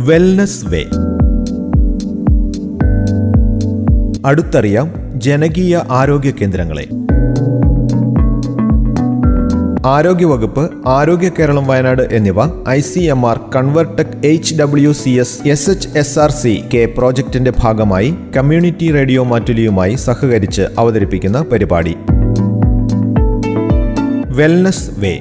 Wellness വേ. അടുത്തറിയാം ജനകീയ ആരോഗ്യ കേന്ദ്രങ്ങളെ. ആരോഗ്യവകുപ്പ്, ആരോഗ്യ കേരളം വയനാട് എന്നിവ ICMR, കൺവർടെക്, HWCS, SHSRC പ്രോജക്റ്റിന്റെ ഭാഗമായി കമ്മ്യൂണിറ്റി റേഡിയോ മാറ്റുലിയുമായി സഹകരിച്ച് അവതരിപ്പിക്കുന്ന പരിപാടി വെൽനസ് വേ.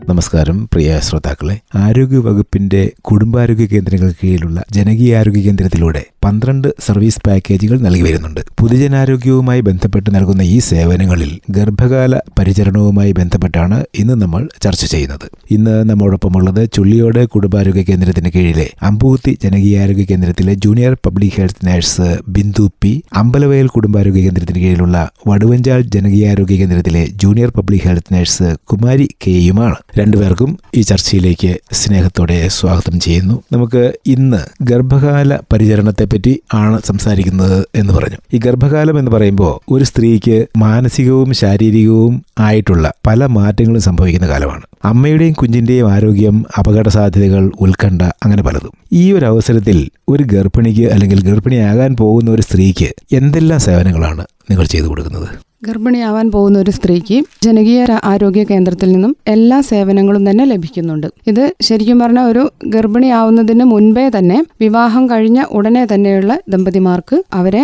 നമസ്കാരം പ്രിയ ശ്രോതാക്കളെ. ആരോഗ്യവകുപ്പിന്റെ കുടുംബാരോഗ്യ കേന്ദ്രങ്ങൾക്ക് കീഴിലുള്ള ജനകീയ ആരോഗ്യ കേന്ദ്രത്തിലൂടെ 12 സർവീസ് പാക്കേജുകൾ നൽകി വരുന്നുണ്ട്. പൊതുജനാരോഗ്യവുമായി ബന്ധപ്പെട്ട് നൽകുന്ന ഈ സേവനങ്ങളിൽ ഗർഭകാല പരിചരണവുമായി ബന്ധപ്പെട്ടാണ് ഇന്ന് നമ്മൾ ചർച്ച ചെയ്യുന്നത്. ഇന്ന് നമ്മോടൊപ്പമുള്ളത് ചുള്ളിയോട് കുടുംബാരോഗ്യ കേന്ദ്രത്തിന് കീഴിലെ അമ്പൂത്തി ജനകീയാരോഗ്യ കേന്ദ്രത്തിലെ junior public health nurse Bindu P, Ambalavayal കുടുംബാരോഗ്യ കേന്ദ്രത്തിന് കീഴിലുള്ള വടുവഞ്ചാൽ ജനകീയാരോഗ്യ കേന്ദ്രത്തിലെ junior public health nurse Kumari കെയുമാണ്. രണ്ടുപേർക്കും ഈ ചർച്ചയിലേക്ക് സ്നേഹത്തോടെ സ്വാഗതം ചെയ്യുന്നു. നമുക്ക് ഇന്ന് ഗർഭകാല പരിചരണത്തെ പറ്റി ആണ് സംസാരിക്കുന്നത് എന്ന് പറഞ്ഞു. ഈ ഗർഭകാലം എന്ന് പറയുമ്പോൾ ഒരു സ്ത്രീക്ക് മാനസികവും ശാരീരികവും ആയിട്ടുള്ള പല മാറ്റങ്ങളും സംഭവിക്കുന്ന കാലമാണ്. അമ്മയുടെയും കുഞ്ഞിന്റെയും ആരോഗ്യം, അപകട സാധ്യതകൾ, ഉത്കണ്ഠ, അങ്ങനെ പലതും. ഈ ഒരു അവസരത്തിൽ ഒരു ഗർഭിണിക്ക് അല്ലെങ്കിൽ ഗർഭിണിയാകാൻ പോകുന്ന ഒരു സ്ത്രീക്ക് എന്തെല്ലാം സേവനങ്ങളാണ് നിങ്ങൾ ചെയ്തു കൊടുക്കുന്നത്? ഗർഭിണിയാവാൻ പോകുന്ന ഒരു സ്ത്രീക്ക് ജനകീയ ആരോഗ്യ കേന്ദ്രത്തിൽ നിന്നും എല്ലാ സേവനങ്ങളും തന്നെ ലഭിക്കുന്നുണ്ട്. ഇത് ശരിക്കും പറഞ്ഞാൽ ഒരു ഗർഭിണിയാവുന്നതിന് മുൻപേ തന്നെ, വിവാഹം കഴിഞ്ഞ ഉടനെ തന്നെയുള്ള ദമ്പതിമാർക്ക് അവരെ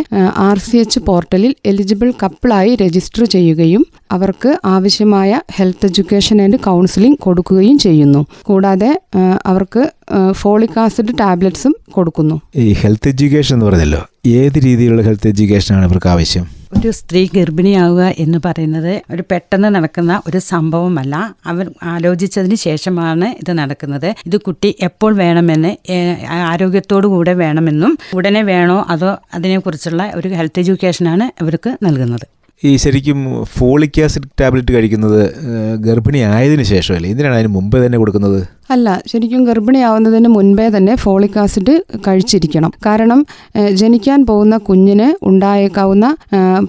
RCH പോർട്ടലിൽ എലിജിബിൾ കപ്പിളായി രജിസ്റ്റർ ചെയ്യുകയും അവർക്ക് ആവശ്യമായ ഹെൽത്ത് എഡ്യൂക്കേഷൻ ആൻഡ് കൗൺസിലിംഗ് കൊടുക്കുകയും ചെയ്യുന്നു. കൂടാതെ അവർക്ക് ഫോളിക് ആസിഡ് ടാബ്ലറ്റ്സും കൊടുക്കുന്നു. ഈ ഹെൽത്ത് എഡ്യൂക്കേഷൻ എന്ന് പറഞ്ഞല്ലോ, ഏത് രീതിയിലുള്ള ഹെൽത്ത് എഡ്യൂക്കേഷനാണ് ഇവർക്ക് ആവശ്യം? ഒരു സ്ത്രീ ഗർഭിണിയാവുക എന്ന് പറയുന്നത് ഒരു പെട്ടെന്ന് നടക്കുന്ന ഒരു സംഭവമല്ല. അവർ ആലോചിച്ചതിന് ശേഷമാണ് ഇത് നടക്കുന്നത്. ഇത് കുട്ടി എപ്പോൾ വേണമെന്ന്, ആരോഗ്യത്തോടു കൂടെ വേണമെന്നും, ഉടനെ വേണോ അതോ അതിനെക്കുറിച്ചുള്ള ഒരു ഹെൽത്ത് എഡ്യൂക്കേഷനാണ് ഇവർക്ക് നൽകുന്നത്. ഈ ശരിക്കും ഫോളിക് ആസിഡ് ടാബ്ലറ്റ് കഴിക്കുന്നത് ഗർഭിണി ആയതിനു ശേഷമല്ലേ? എന്തിനാണ് അതിന് മുമ്പേ തന്നെ കൊടുക്കുന്നത്? അല്ല, ശരിക്കും ഗർഭിണിയാവുന്നതിന് മുൻപേ തന്നെ ഫോളിക് ആസിഡ് കഴിച്ചിരിക്കണം. കാരണം ജനിക്കാൻ പോകുന്ന കുഞ്ഞിന് ഉണ്ടായേക്കാവുന്ന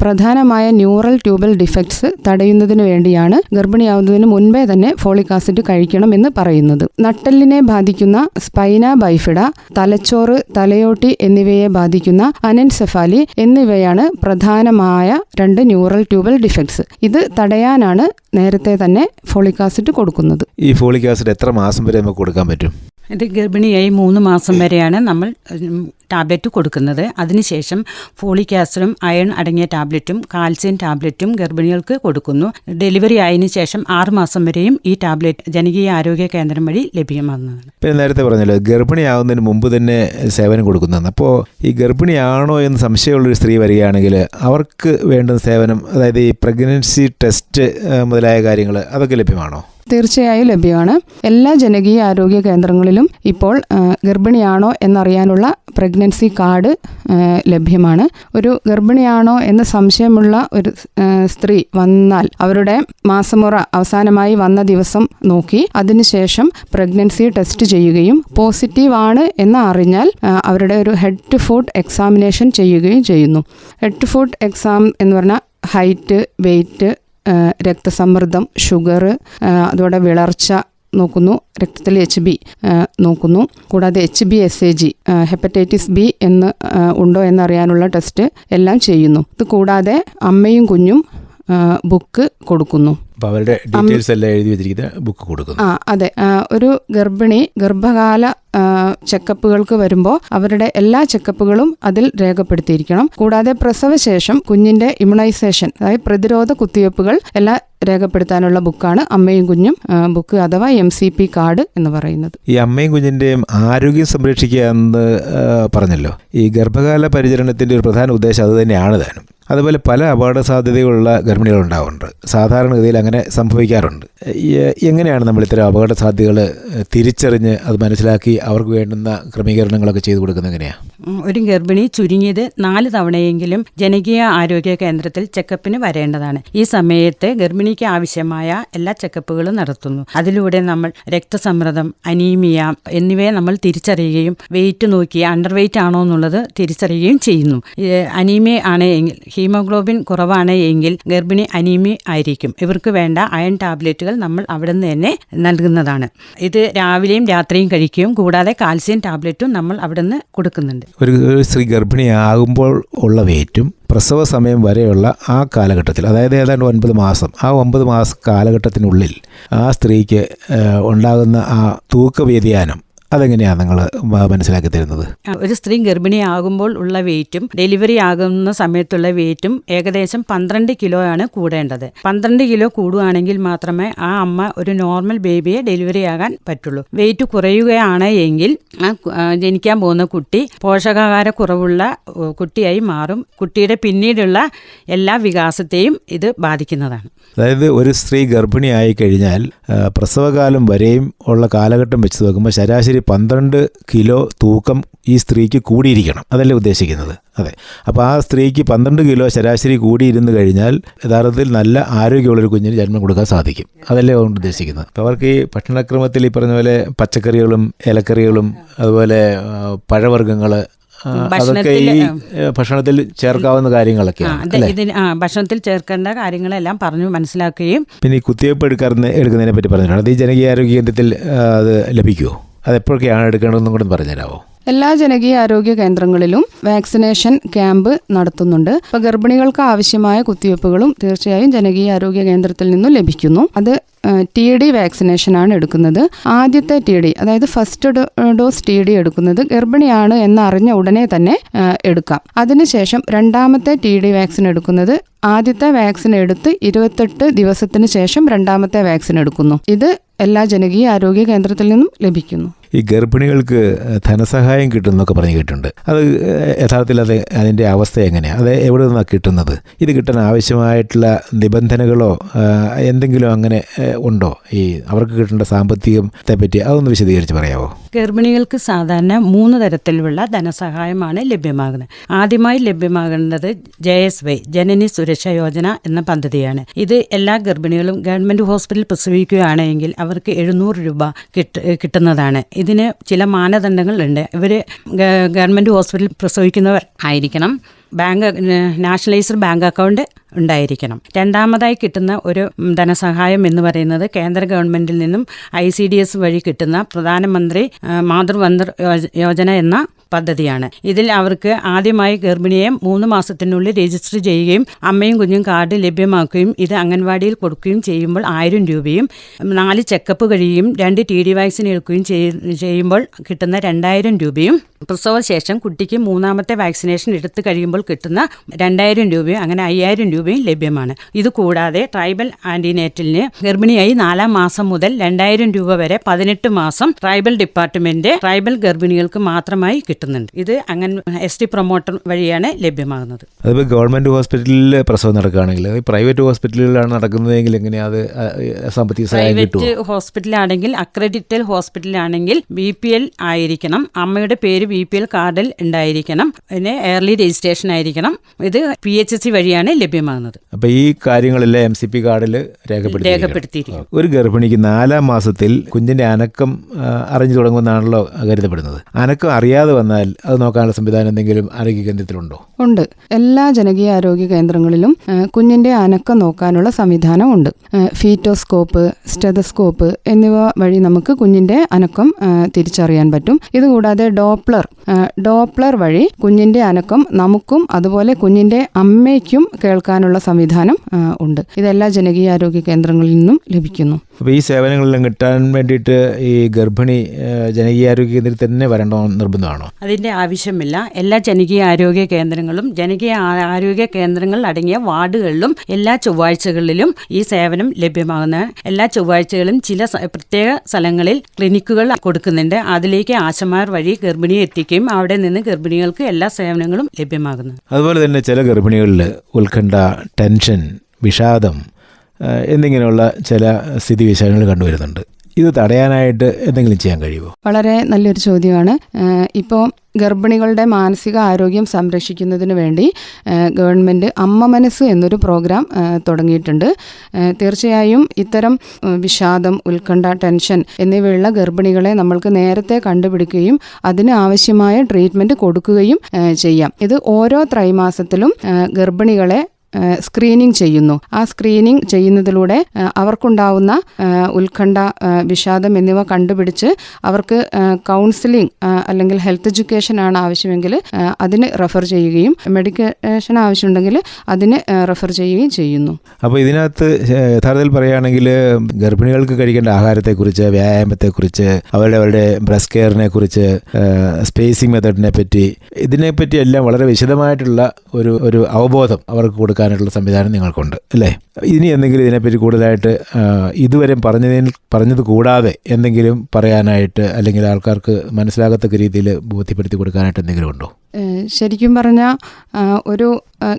പ്രധാനമായ ന്യൂറൽ ട്യൂബൽ ഡിഫക്ട്സ് തടയുന്നതിന് വേണ്ടിയാണ് ഗർഭിണിയാവുന്നതിന് മുൻപേ തന്നെ ഫോളിക് ആസിഡ് കഴിക്കണം എന്ന് പറയുന്നത്. നട്ടെല്ലിനെ ബാധിക്കുന്ന സ്പൈന ബൈഫിഡ, തലച്ചോറ്, തലയോട്ടി എന്നിവയെ ബാധിക്കുന്ന അനെൻസെഫാലി എന്നിവയാണ് പ്രധാനമായ 2 ന്യൂറൽ ട്യൂബൽ ഡിഫക്ട്സ്. ഇത് തടയാനാണ് നേരത്തെ തന്നെ ഫോളിക് ആസിഡ് കൊടുക്കുന്നത്. ഈ ഫോളിക് ആസിഡ് എത്ര മാസം വരെ നമുക്ക് കൊടുക്കാൻ പറ്റും? ഇത് ഗർഭിണിയായി 3 മാസം വരെയാണ് നമ്മൾ ടാബ്ലറ്റ് കൊടുക്കുന്നത്. അതിനുശേഷം ഫോളിക് ആസിഡും അയൺ അടങ്ങിയ ടാബ്ലറ്റും കാൽസ്യം ടാബ്ലറ്റും ഗർഭിണികൾക്ക് കൊടുക്കുന്നു. ഡെലിവറി ആയതിനു ശേഷം 6 മാസം വരെയും ഈ ടാബ്ലറ്റ് ജനകീയ ആരോഗ്യ കേന്ദ്രം വഴി ലഭ്യമാകുന്നതാണ്. പിന്നെ നേരത്തെ പറഞ്ഞല്ലോ ഗർഭിണിയാവുന്നതിന് മുമ്പ് തന്നെ സേവനം കൊടുക്കുന്നതാണ്. അപ്പോൾ ഈ ഗർഭിണിയാണോ എന്ന് സംശയമുള്ളൊരു സ്ത്രീ വരികയാണെങ്കിൽ അവർക്ക് വേണ്ടുന്ന സേവനം, അതായത് ഈ പ്രഗ്നൻസി ടെസ്റ്റ് മുതലായ കാര്യങ്ങൾ അതൊക്കെ ലഭ്യമാണോ? തീർച്ചയായും ലഭ്യമാണ്. എല്ലാ ജനകീയ ആരോഗ്യ കേന്ദ്രങ്ങളിലും ഇപ്പോൾ ഗർഭിണിയാണോ എന്നറിയാനുള്ള പ്രഗ്നൻസി കാർഡ് ലഭ്യമാണ്. ഒരു ഗർഭിണിയാണോ എന്ന് സംശയമുള്ള ഒരു സ്ത്രീ വന്നാൽ അവരുടെ മാസമുറ അവസാനമായി വന്ന ദിവസം നോക്കി അതിനുശേഷം പ്രഗ്നൻസി ടെസ്റ്റ് ചെയ്യുകയും പോസിറ്റീവ് ആണ് എന്ന് അറിഞ്ഞാൽ അവരുടെ ഒരു ഹെഡ് ടു ഫുട്ട് എക്സാമിനേഷൻ ചെയ്യുകയും ചെയ്യുന്നു. ഹെഡ് ടു ഫുട്ട് എക്സാം എന്ന് പറഞ്ഞാൽ ഹൈറ്റ്, വെയ്റ്റ്, രക്തസമ്മർദ്ദം, ഷുഗർ, അതോടെ വിളർച്ച നോക്കുന്നു, രക്തത്തിൽ HB നോക്കുന്നു. കൂടാതെ HbSAg, ഹെപ്പറ്റൈറ്റിസ് B എന്ന് ഉണ്ടോ എന്നറിയാനുള്ള ടെസ്റ്റ് എല്ലാം ചെയ്യുന്നു. ഇത് കൂടാതെ അമ്മയും കുഞ്ഞും ബുക്ക് കൊടുക്കുന്നു. അവരുടെ ഡീറ്റെയിൽസ് എല്ലാം എഴുതി വെച്ചിരിക്കുന്ന ബുക്ക് കൊടുക്കുന്നു. അതെ. ഒരു ഗർഭിണി ഗർഭകാല ചെക്കപ്പുകൾക്ക് വരുമ്പോൾ അവരുടെ എല്ലാ ചെക്കപ്പുകളും അതിൽ രേഖപ്പെടുത്തിയിരിക്കണം. കൂടാതെ പ്രസവശേഷം കുഞ്ഞിന്റെ ഇമ്മ്യൂണൈസേഷൻ, അതായത് പ്രതിരോധ കുത്തിവയ്പ്പുകൾ എല്ലാം രേഖപ്പെടുത്താനുള്ള ബുക്കാണ് അമ്മയും കുഞ്ഞും ബുക്ക് അഥവാ MCP കാർഡ് എന്ന് പറയുന്നത്. ഈ അമ്മയും കുഞ്ഞിന്റെയും ആരോഗ്യം സംരക്ഷിക്കുക എന്ന് പറഞ്ഞല്ലോ. ഈ ഗർഭകാല പരിചരണത്തിന്റെ ഒരു പ്രധാന ഉദ്ദേശം അത് തന്നെയാണ് താനും. അതുപോലെ പല അപകട സാധ്യതകളുള്ള ഗർഭിണികൾ ഉണ്ടാവാറുണ്ട്. സാധാരണഗതിയിൽ അങ്ങനെ സംഭവിക്കാറുണ്ട്. എങ്ങനെയാണ് നമ്മൾ ഇത്തരം അപകട സാധ്യതകൾ തിരിച്ചറിഞ്ഞ് അത് മനസ്സിലാക്കി അവർക്ക് വേണ്ടുന്ന ക്രമീകരണങ്ങളൊക്കെ ചെയ്തു കൊടുക്കുന്നത് എങ്ങനെയാണ്? ഒരു ഗർഭിണി ചുരുങ്ങിയത് 4 തവണയെങ്കിലും ജനകീയ ആരോഗ്യ കേന്ദ്രത്തിൽ ചെക്കപ്പിന് വരേണ്ടതാണ്. ഈ സമയത്ത് ഗർഭിണിക്ക് ആവശ്യമായ എല്ലാ ചെക്കപ്പുകളും നടത്തുന്നു. അതിലൂടെ നമ്മൾ രക്തസമ്മർദ്ദം, അനീമിയ എന്നിവയെ നമ്മൾ തിരിച്ചറിയുകയും വെയിറ്റ് നോക്കി അണ്ടർ വെയിറ്റ് ആണോ എന്നുള്ളത് തിരിച്ചറിയുകയും ചെയ്യുന്നു. അനീമിയ ആണെങ്കിൽ ഹീമോഗ്ലോബിൻ കുറവാണ് എങ്കിൽ ഗർഭിണി അനീമിയ ആയിരിക്കും. ഇവർക്ക് വേണ്ട അയൺ ടാബ്ലറ്റുകൾ നമ്മൾ അവിടെ നിന്ന് തന്നെ നൽകുന്നതാണ്. ഇത് രാവിലെയും രാത്രിയും കഴിക്കും. കൂടാതെ കാൽസ്യം ടാബ്ലറ്റും നമ്മൾ അവിടെ നിന്ന് കൊടുക്കുന്നുണ്ട്. ഒരു സ്ത്രീ ഗർഭിണിയാകുമ്പോൾ ഉള്ള വെയിറ്റും പ്രസവ സമയം വരെയുള്ള ആ കാലഘട്ടത്തിൽ, അതായത് ഏതാണ്ട് 9 മാസം, ആ 9 മാസ കാലഘട്ടത്തിനുള്ളിൽ ആ സ്ത്രീക്ക് ഉണ്ടാകുന്ന ആ തൂക്ക വ്യതിയാനം അതെങ്ങനെയാണ് നിങ്ങൾ മനസ്സിലാക്കി തരുന്നത്? ഒരു സ്ത്രീ ഗർഭിണിയാകുമ്പോൾ ഉള്ള വെയിറ്റും ഡെലിവറി ആകുന്ന സമയത്തുള്ള വെയിറ്റും ഏകദേശം 12 കിലോ ആണ് കൂടേണ്ടത്. 12 കിലോ കൂടുകയാണെങ്കിൽ മാത്രമേ ആ അമ്മ ഒരു നോർമൽ ബേബിയെ ഡെലിവറി ആകാൻ പറ്റുള്ളൂ. വെയിറ്റ് കുറയുകയാണ് എങ്കിൽ ജനിക്കാൻ പോകുന്ന കുട്ടി പോഷകാഹാര കുറവുള്ള കുട്ടിയായി മാറും. കുട്ടിയുടെ പിന്നീടുള്ള എല്ലാ വികാസത്തെയും ഇത് ബാധിക്കുന്നതാണ്. അതായത് ഒരു സ്ത്രീ ഗർഭിണിയായി കഴിഞ്ഞാൽ പ്രസവകാലം വരെയും ഉള്ള കാലഘട്ടം വെച്ച് നോക്കുമ്പോൾ ശരാശരി 12 കിലോ തൂക്കം ഈ സ്ത്രീക്ക് കൂടിയിരിക്കണം. അതല്ലേ ഉദ്ദേശിക്കുന്നത്? അതെ. അപ്പോൾ ആ സ്ത്രീക്ക് 12 കിലോ ശരാശരി കൂടിയിരുന്നു കഴിഞ്ഞാൽ യഥാർത്ഥത്തിൽ നല്ല ആരോഗ്യമുള്ളൊരു കുഞ്ഞിന് ജന്മം കൊടുക്കാൻ സാധിക്കും. അതല്ലേ അതുകൊണ്ട് ഉദ്ദേശിക്കുന്നത്. അപ്പോൾ അവർക്ക് ഈ ഭക്ഷണക്രമത്തിൽ ഈ പറഞ്ഞ പോലെ പച്ചക്കറികളും ഇലക്കറികളും അതുപോലെ പഴവർഗ്ഗങ്ങൾ അതൊക്കെ ഈ ഭക്ഷണത്തിൽ ചേർക്കാവുന്ന കാര്യങ്ങളൊക്കെയാണ്. ഭക്ഷണത്തിൽ ചേർക്കേണ്ട കാര്യങ്ങളെല്ലാം പറഞ്ഞു മനസ്സിലാക്കുകയും പിന്നെ ഈ കുത്തിവയ്പ്പ് എടുക്കുന്നതിനെ പറ്റി പറഞ്ഞിട്ടുണ്ട്. അത് ഈ ജനകീയ ആരോഗ്യ കേന്ദ്രത്തിൽ അത് ലഭിക്കുമോ? അതെപ്പോഴൊക്കെയാണ് എടുക്കേണ്ടതെന്നും കൂടെ പറഞ്ഞുതരാമോ? എല്ലാ ജനകീയ ആരോഗ്യ കേന്ദ്രങ്ങളിലും വാക്സിനേഷൻ ക്യാമ്പ് നടത്തുന്നുണ്ട്. അപ്പോൾ ഗർഭിണികൾക്ക് ആവശ്യമായ കുത്തിവയ്പ്പുകളും തീർച്ചയായും ജനകീയ ആരോഗ്യ കേന്ദ്രത്തിൽ നിന്നും ലഭിക്കുന്നു. അത് TD വാക്സിനേഷനാണ് എടുക്കുന്നത്. ആദ്യത്തെ TD, അതായത് ഫസ്റ്റ് ഡോസ് TD എടുക്കുന്നത് ഗർഭിണിയാണ് എന്നറിഞ്ഞ ഉടനെ തന്നെ എടുക്കാം. അതിനുശേഷം രണ്ടാമത്തെ TD വാക്സിൻ എടുക്കുന്നത് ആദ്യത്തെ വാക്സിൻ എടുത്ത് 28 ദിവസത്തിന് ശേഷം രണ്ടാമത്തെ വാക്സിൻ എടുക്കുന്നു. ഇത് എല്ലാ ജനകീയ ആരോഗ്യ കേന്ദ്രത്തിൽ നിന്നും ലഭിക്കുന്നു. ഈ ഗർഭിണികൾക്ക് ധനസഹായം കിട്ടുമെന്നൊക്കെ പറഞ്ഞു കേട്ടിട്ടുണ്ട്. അത് യഥാർത്ഥത്തിൽ അതിൻ്റെ അവസ്ഥ എങ്ങനെയാണ്? അത് എവിടെ നിന്നാണ് കിട്ടുന്നത്? ഇത് കിട്ടാൻ ആവശ്യമായിട്ടുള്ള നിബന്ധനകളോ എന്തെങ്കിലും അങ്ങനെ ഉണ്ടോ? ഈ അവർക്ക് കിട്ടേണ്ട സാമ്പത്തികത്തെ പറ്റി അതൊന്ന് വിശദീകരിച്ച് പറയാമോ? ഗർഭിണികൾക്ക് സാധാരണ 3 തരത്തിലുള്ള ധനസഹായമാണ് ലഭ്യമാകുന്നത്. ആദ്യമായി ലഭ്യമാകുന്നത് JSY, ജനനി സുരക്ഷാ യോജന എന്ന പദ്ധതിയാണ്. ഇത് എല്ലാ ഗർഭിണികളും ഗവൺമെൻറ് ഹോസ്പിറ്റലിൽ പ്രസവിക്കുകയാണെങ്കിൽ അവർക്ക് 700 രൂപ കിട്ടുന്നതാണ്. ഇതിന് ചില മാനദണ്ഡങ്ങൾ ഉണ്ട്. ഇവർ ഗവൺമെൻറ് ഹോസ്പിറ്റലിൽ പ്രസവിക്കുന്നവർ ആയിരിക്കണം. നാഷണലൈസ്ഡ് ബാങ്ക് അക്കൗണ്ട് ഉണ്ടായിരിക്കണം. രണ്ടാമതായി കിട്ടുന്ന ഒരു ധനസഹായം എന്ന് പറയുന്നത് കേന്ദ്ര ഗവൺമെൻറ്റിൽ നിന്നും ICDS വഴി കിട്ടുന്ന പ്രധാനമന്ത്രി മാതൃവന്ദർ യോജന എന്ന പദ്ധതിയാണ്. ഇതിൽ അവർക്ക് ആദ്യമായി ഗർഭിണിയെ 3 മാസത്തിനുള്ളിൽ രജിസ്റ്റർ ചെയ്യുകയും അമ്മയും കുഞ്ഞും കാർഡ് ലഭ്യമാക്കുകയും ഇത് അംഗൻവാടിയിൽ കൊടുക്കുകയും ചെയ്യുമ്പോൾ 1000 രൂപയും 4 ചെക്കപ്പ് കഴിയുകയും 2 TD വാക്സിൻ എടുക്കുകയും ചെയ്യുമ്പോൾ കിട്ടുന്ന 2000 രൂപയും പ്രസവശേഷം കുട്ടിക്ക് 3ാമത്തെ വാക്സിനേഷൻ എടുത്തു കഴിയുമ്പോൾ കിട്ടുന്ന 2000 രൂപയും അങ്ങനെ 5000 രൂപയും ലഭ്യമാണ്. ഇതുകൂടാതെ ട്രൈബൽ ആന്റിനേറ്റലിന് ഗർഭിണിയായി 4ാം മാസം മുതൽ 2000 രൂപ വരെ 18 മാസം ട്രൈബൽ ഡിപ്പാർട്ട്മെന്റ് ട്രൈബൽ ഗർഭിണികൾക്ക് മാത്രമായി കിട്ടുന്നുണ്ട്. ഇത് അങ്ങനെ ST പ്രൊമോട്ടർ വഴിയാണ് ലഭ്യമാകുന്നത്. അതിപ്പോൾ ഗവൺമെന്റ് ഹോസ്പിറ്റലിൽ പ്രസവം നടക്കുകയാണെങ്കിൽ പ്രൈവറ്റ് ഹോസ്പിറ്റലുകളിലാണ് നടക്കുന്നതെങ്കിൽ എങ്ങനെയാ അത് സാമ്പത്തിക സഹായം കിട്ടുമോ? പ്രൈവറ്റ് ഹോസ്പിറ്റലാണെങ്കിൽ അക്രഡിറ്റഡ് ഹോസ്പിറ്റലാണെങ്കിൽ BPL ആയിരിക്കണം. അമ്മയുടെ പേര് BPL കാർഡിൽ ഉണ്ടായിരിക്കണം. പിന്നെ എയർലി രജിസ്ട്രേഷൻ ആയിരിക്കണം. ഇത് PHC വഴിയാണ് ലഭ്യമാകുന്നത്. അപ്പോൾ ഈ കാര്യങ്ങളെല്ലാം MCP കാർഡിൽ രേഖപ്പെടുത്തിയിരിക്കും. ഒരു ഗർഭിണിക്ക് 4ാം മാസത്തിൽ കുഞ്ഞിന്റെ അനക്കം അറിഞ്ഞു തുടങ്ങുമെന്നാണല്ലോ കരുതപ്പെടുന്നത്. അനക്കം അറിയാതെ വന്നാൽ അത് നോക്കാനുള്ള സംവിധാനം എന്തെങ്കിലും ആരോഗ്യ കേന്ദ്രത്തിലുണ്ടോ? ഉണ്ട്. എല്ലാ ജനകീയ ആരോഗ്യ കേന്ദ്രങ്ങളിലും കുഞ്ഞിന്റെ അനക്കം നോക്കാനുള്ള സംവിധാനം ഉണ്ട്. ഫീറ്റോസ്കോപ്പ്, സ്റ്റെതസ്കോപ്പ് എന്നിവ വഴി നമുക്ക് കുഞ്ഞിന്റെ അനക്കം തിരിച്ചറിയാൻ പറ്റും. ഇതുകൂടാതെ ഡോപ്ലർ വഴി കുഞ്ഞിന്റെ അനക്കം നമുക്കും അതുപോലെ കുഞ്ഞിന്റെ അമ്മയ്ക്കും കേൾക്കാനുള്ള സംവിധാനം ഉണ്ട്. ഇതെല്ലാ ജനകീയ ആരോഗ്യ കേന്ദ്രങ്ങളിൽ നിന്നും ലഭിക്കുന്നു. അപ്പോൾ ഈ സേവനങ്ങളെല്ലാം കിട്ടാൻ വേണ്ടിയിട്ട് ഈ ഗർഭിണി ജനകീയ ആരോഗ്യ കേന്ദ്രത്തിൽ തന്നെ വരേണ്ട നിർബന്ധമാണോ? അതിൻ്റെ ആവശ്യമില്ല. എല്ലാ ജനകീയ ആരോഗ്യ കേന്ദ്രങ്ങളും ജനകീയ ആരോഗ്യ കേന്ദ്രങ്ങൾ അടങ്ങിയ വാർഡുകളിലും എല്ലാ ചൊവ്വാഴ്ചകളിലും ഈ സേവനം ലഭ്യമാകുന്ന എല്ലാ ചൊവ്വാഴ്ചകളും ചില പ്രത്യേക സ്ഥലങ്ങളിൽ ക്ലിനിക്കുകൾ കൊടുക്കുന്നുണ്ട്. അതിലേക്ക് ആശമാർ വഴി ഗർഭിണിയെ എത്തിക്കുകയും അവിടെ നിന്ന് ഗർഭിണികൾക്ക് എല്ലാ സേവനങ്ങളും ലഭ്യമാകുന്നു. അതുപോലെ തന്നെ ചില ഗർഭിണികളിൽ ഉത്കണ്ഠ, ടെൻഷൻ, വിഷാദം എന്നിങ്ങനെയുള്ള ചില സ്ഥിതിവിശേഷങ്ങൾ കണ്ടുവരുന്നുണ്ട്. ഇത് തടയാനായിട്ട് എന്തെങ്കിലും ചെയ്യാൻ കഴിയുമോ? വളരെ നല്ലൊരു ചോദ്യമാണ്. ഇപ്പോൾ ഗർഭിണികളുടെ മാനസിക ആരോഗ്യം സംരക്ഷിക്കുന്നതിന് വേണ്ടി ഗവൺമെൻറ് അമ്മ മനസ്സ് എന്നൊരു പ്രോഗ്രാം തുടങ്ങിയിട്ടുണ്ട്. തീർച്ചയായും ഇത്തരം വിഷാദം, ഉത്കണ്ഠ, ടെൻഷൻ എന്നിവയുള്ള ഗർഭിണികളെ നമ്മൾക്ക് നേരത്തെ കണ്ടുപിടിക്കുകയും അതിന് ആവശ്യമായ ട്രീറ്റ്മെൻറ്റ് കൊടുക്കുകയും ചെയ്യാം. ഇത് ഓരോ ത്രൈമാസത്തിലും ഗർഭിണികളെ സ്ക്രീനിങ് ചെയ്യുന്നു. ആ സ്ക്രീനിങ് ചെയ്യുന്നതിലൂടെ അവർക്കുണ്ടാവുന്ന ഉത്കണ്ഠ, വിഷാദം എന്നിവ കണ്ടുപിടിച്ച് അവർക്ക് കൗൺസിലിംഗ് അല്ലെങ്കിൽ ഹെൽത്ത് എഡ്യൂക്കേഷൻ ആണ് ആവശ്യമെങ്കിൽ അതിന് റെഫർ ചെയ്യുകയും മെഡിക്കേഷൻ ആവശ്യമുണ്ടെങ്കിൽ അതിന് റെഫർ ചെയ്യുകയും ചെയ്യുന്നു. അപ്പോൾ ഇതിനകത്ത് യഥാർത്ഥത്തിൽ പറയുകയാണെങ്കിൽ ഗർഭിണികൾക്ക് കഴിക്കേണ്ട ആഹാരത്തെക്കുറിച്ച്, വ്യായാമത്തെക്കുറിച്ച്, അവരുടെ ബ്രസ്റ്റ് കെയറിനെ കുറിച്ച്, സ്പേസിംഗ് മെത്തേഡിനെ പറ്റി, ഇതിനെപ്പറ്റി എല്ലാം വളരെ വിശദമായിട്ടുള്ള ഒരു അവബോധം അവർക്ക് കൊടുക്കാനുള്ള സംവിധാനം നിങ്ങൾക്കുണ്ട് അല്ലേ? ഇനി എന്തെങ്കിലും ഇതിനെപ്പറ്റി കൂടുതലായിട്ട് ഇതുവരെ പറഞ്ഞത് കൂടാതെ എന്തെങ്കിലും പറയാനായിട്ട് അല്ലെങ്കിൽ ആൾക്കാർക്ക് മനസ്സിലാകത്തക്ക രീതിയിൽ ബോധ്യപ്പെടുത്തി കൊടുക്കാനായിട്ട് എന്തെങ്കിലും ഉണ്ടോ? ശരിക്കും പറഞ്ഞാൽ ഒരു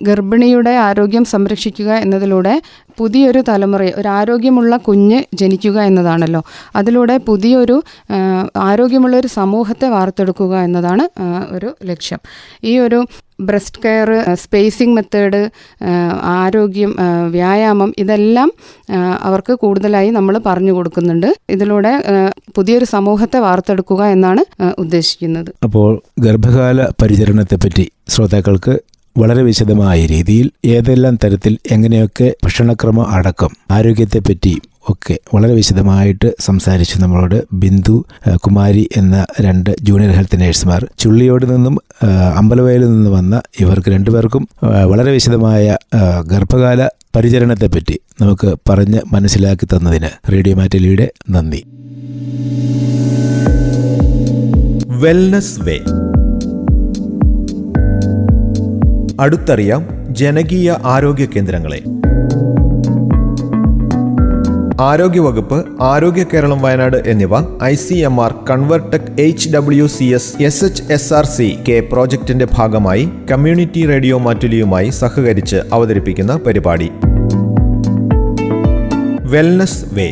ഗർഭിണിയുടെ ആരോഗ്യം സംരക്ഷിക്കുക എന്നതിലൂടെ പുതിയൊരു തലമുറയെ, ഒരു ആരോഗ്യമുള്ള കുഞ്ഞ് ജനിക്കുക എന്നതാണല്ലോ. അതിലൂടെ പുതിയൊരു ആരോഗ്യമുള്ളൊരു സമൂഹത്തെ വാർത്തെടുക്കുക എന്നതാണ് ഒരു ലക്ഷ്യം. ഈ ഒരു ബ്രസ്റ്റ് കെയർ, സ്പേസിംഗ് മെത്തേഡ്, ആരോഗ്യം, വ്യായാമം ഇതെല്ലാം അവർക്ക് കൂടുതലായി നമ്മൾ പറഞ്ഞു കൊടുക്കുന്നുണ്ട്. ഇതിലൂടെ പുതിയൊരു സമൂഹത്തെ വാർത്തെടുക്കുക എന്നാണ് ഉദ്ദേശിക്കുന്നത്. അപ്പോൾ ഗർഭകാല പരിചരണത്തെപ്പറ്റി ശ്രോതാക്കൾക്ക് വളരെ വിശദമായ രീതിയിൽ ഏതെല്ലാം തരത്തിൽ എങ്ങനെയൊക്കെ ഭക്ഷണക്രമം അടക്കം ആരോഗ്യത്തെപ്പറ്റി ഒക്കെ വളരെ വിശദമായിട്ട് സംസാരിച്ചു നമ്മളോട് ബിന്ദു, കുമാരി എന്ന 2 ജൂനിയർ ഹെൽത്ത് നഴ്സുമാർ. ചുള്ളിയോട് നിന്നും അമ്പലവയലിൽ നിന്ന് വന്ന ഇവർക്ക് രണ്ടുപേർക്കും വളരെ വിശദമായ ഗർഭകാല പരിചരണത്തെപ്പറ്റി നമുക്ക് പറഞ്ഞ് മനസ്സിലാക്കി തന്നതിന് റേഡിയോ മാറ്റുലിയുടെ നന്ദി. വെൽനസ് വേ. അടുത്തറിയാം ജനകീയ ആരോഗ്യ കേന്ദ്രങ്ങളെ. ആരോഗ്യവകുപ്പ്, ആരോഗ്യ കേരളം വയനാട് എന്നിവ ICMR കൺവർടെക് HWCS SHSRC K പ്രോജക്റ്റിന്റെ ഭാഗമായി കമ്മ്യൂണിറ്റി റേഡിയോ മാറ്റുലിയുമായി സഹകരിച്ച് അവതരിപ്പിക്കുന്ന പരിപാടി വെൽനസ് വേ.